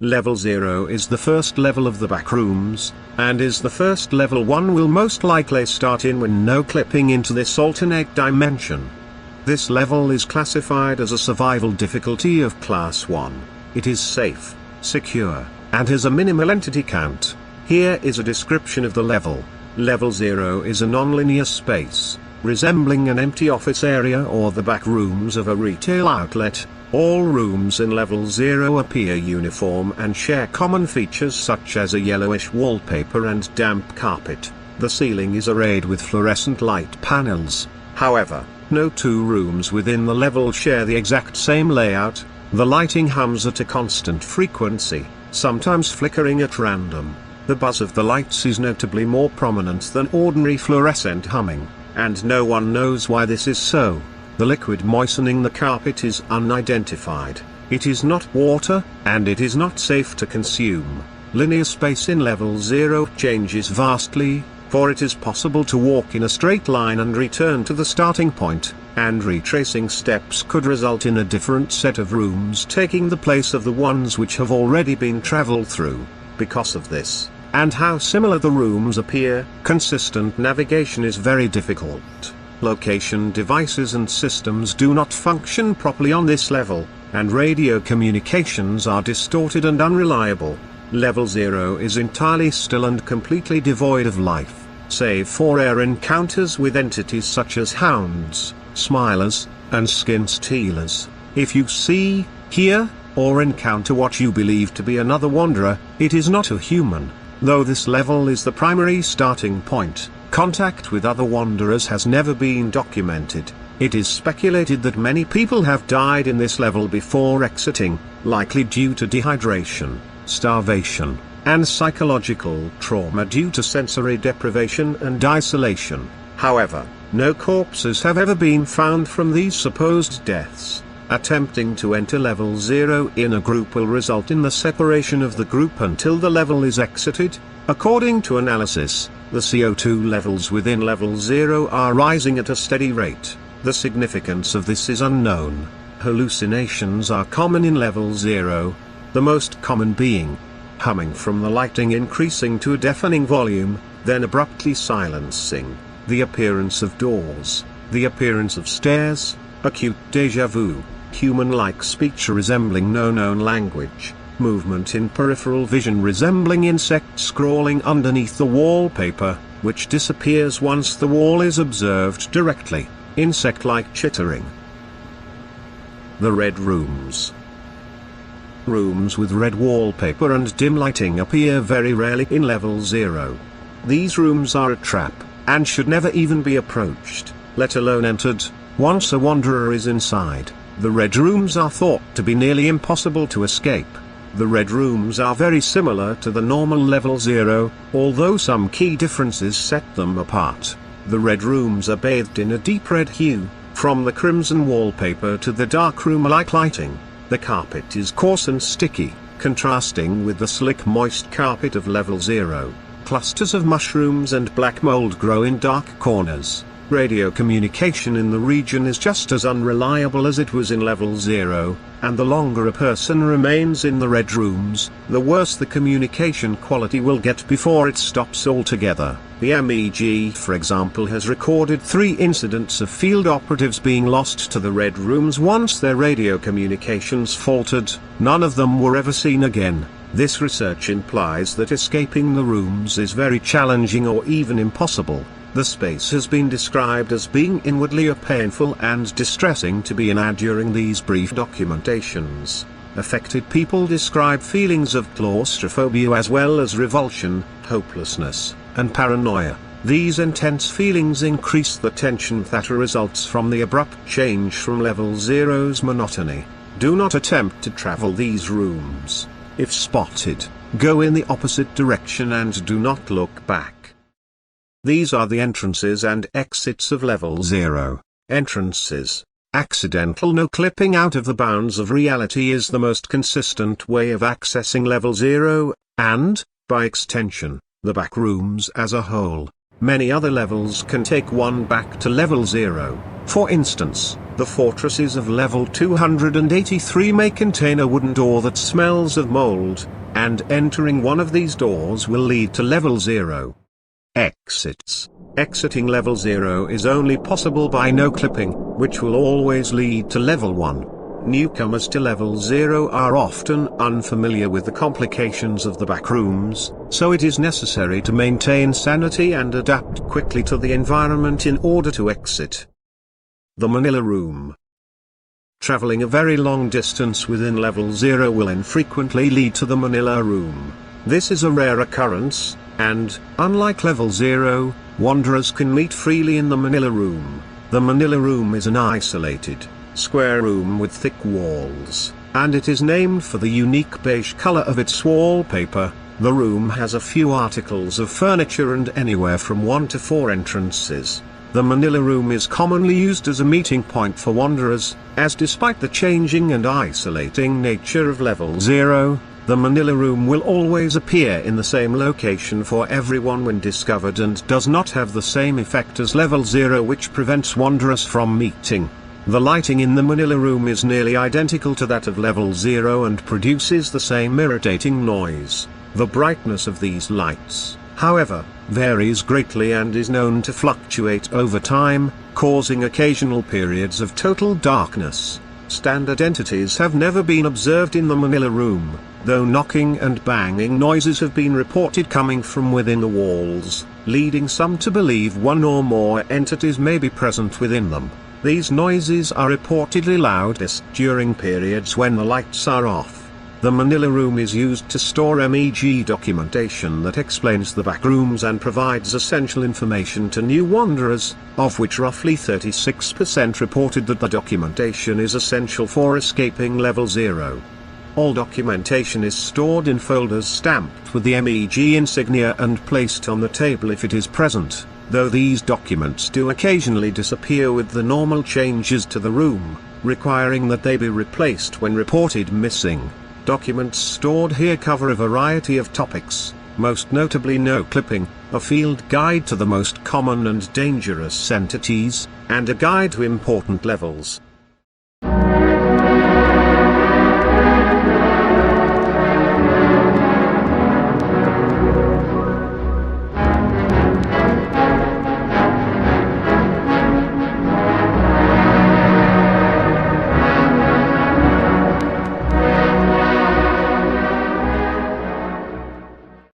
Level 0 is the first level of the Backrooms, and is the first level one will most likely start in when no clipping into this alternate dimension. This level is classified as a survival difficulty of Class 1. It is safe, secure, and has a minimal entity count. Here is a description of the level. Level 0 is a nonlinear space, resembling an empty office area or the back rooms of a retail outlet. All rooms in Level 0 appear uniform and share common features such as a yellowish wallpaper and damp carpet. The ceiling is arrayed with fluorescent light panels. However, no two rooms within the level share the exact same layout. The lighting hums at a constant frequency, sometimes flickering at random. The buzz of the lights is notably more prominent than ordinary fluorescent humming, and no one knows why this is so. The liquid moistening the carpet is unidentified. It is not water, and it is not safe to consume. Linear space in Level 0 changes vastly, for it is possible to walk in a straight line and return to the starting point, and retracing steps could result in a different set of rooms taking the place of the ones which have already been traveled through. Because of this, and how similar the rooms appear, consistent navigation is very difficult. Location devices and systems do not function properly on this level, and radio communications are distorted and unreliable. Level 0 is entirely still and completely devoid of life, save for rare encounters with entities such as hounds, smilers, and skin stealers. If you see, hear, or encounter what you believe to be another wanderer, it is not a human. Though this level is the primary starting point, contact with other wanderers has never been documented. It is speculated that many people have died in this level before exiting, likely due to dehydration, starvation, and psychological trauma due to sensory deprivation and isolation. However, no corpses have ever been found from these supposed deaths. Attempting to enter Level 0 in a group will result in the separation of the group until the level is exited. According to analysis, the CO2 levels within Level 0 are rising at a steady rate. The significance of this is unknown. Hallucinations are common in Level 0, the most common being humming from the lighting increasing to a deafening volume, then abruptly silencing, the appearance of doors, the appearance of stairs, acute déjà vu, human-like speech resembling no known language, movement in peripheral vision resembling insects crawling underneath the wallpaper, which disappears once the wall is observed directly, insect-like chittering. The red rooms. Rooms with red wallpaper and dim lighting appear very rarely in Level 0. These rooms are a trap, and should never even be approached, let alone entered. Once a wanderer is inside, the red rooms are thought to be nearly impossible to escape. The red rooms are very similar to the normal Level 0, although some key differences set them apart. The red rooms are bathed in a deep red hue, from the crimson wallpaper to the dark room-like lighting. The carpet is coarse and sticky, contrasting with the slick moist carpet of Level 0. Clusters of mushrooms and black mold grow in dark corners. Radio communication in the region is just as unreliable as it was in Level 0, and the longer a person remains in the red rooms, the worse the communication quality will get before it stops altogether. The MEG, for example, has recorded 3 incidents of field operatives being lost to the red rooms once their radio communications faltered. None of them were ever seen again. This research implies that escaping the rooms is very challenging or even impossible. The space has been described as being inwardly painful and distressing to be in during these brief documentations. Affected people describe feelings of claustrophobia as well as revulsion, hopelessness, and paranoia. These intense feelings increase the tension that results from the abrupt change from Level 0's monotony. Do not attempt to travel these rooms. If spotted, go in the opposite direction and do not look back. These are the entrances and exits of Level 0. Entrances. Accidental no-clipping out of the bounds of reality is the most consistent way of accessing Level 0, and, by extension, the Backrooms as a whole. Many other levels can take one back to Level 0. For instance, The fortresses of level 283 may contain a wooden door that smells of mold, and entering one of these doors will lead to level 0. Exits. Exiting level 0 is only possible by no clipping, which will always lead to level 1. Newcomers to level 0 are often unfamiliar with the complications of the backrooms, so it is necessary to maintain sanity and adapt quickly to the environment in order to exit. The Manila Room. Traveling a very long distance within level 0 will infrequently lead to the Manila Room. This is a rare occurrence, and, unlike level 0, wanderers can meet freely in the Manila Room. The Manila Room is an isolated, square room with thick walls, and it is named for the unique beige color of its wallpaper. The room has a few articles of furniture and anywhere from 1 to 4 entrances. The Manila Room is commonly used as a meeting point for wanderers, as despite the changing and isolating nature of level 0, the Manila Room will always appear in the same location for everyone when discovered and does not have the same effect as level 0, which prevents wanderers from meeting. The lighting in the Manila Room is nearly identical to that of level 0 and produces the same irritating noise. The brightness of these lights, however, varies greatly and is known to fluctuate over time, causing occasional periods of total darkness. Standard entities have never been observed in the Manila Room, though knocking and banging noises have been reported coming from within the walls, leading some to believe one or more entities may be present within them. These noises are reportedly loudest during periods when the lights are off. The Manila Room is used to store MEG documentation that explains the backrooms and provides essential information to new wanderers, of which roughly 36% reported that the documentation is essential for escaping level 0. All documentation is stored in folders stamped with the MEG insignia and placed on the table if it is present, though these documents do occasionally disappear with the normal changes to the room, requiring that they be replaced when reported missing. Documents stored here cover a variety of topics, most notably no clipping, a field guide to the most common and dangerous entities, and a guide to important levels.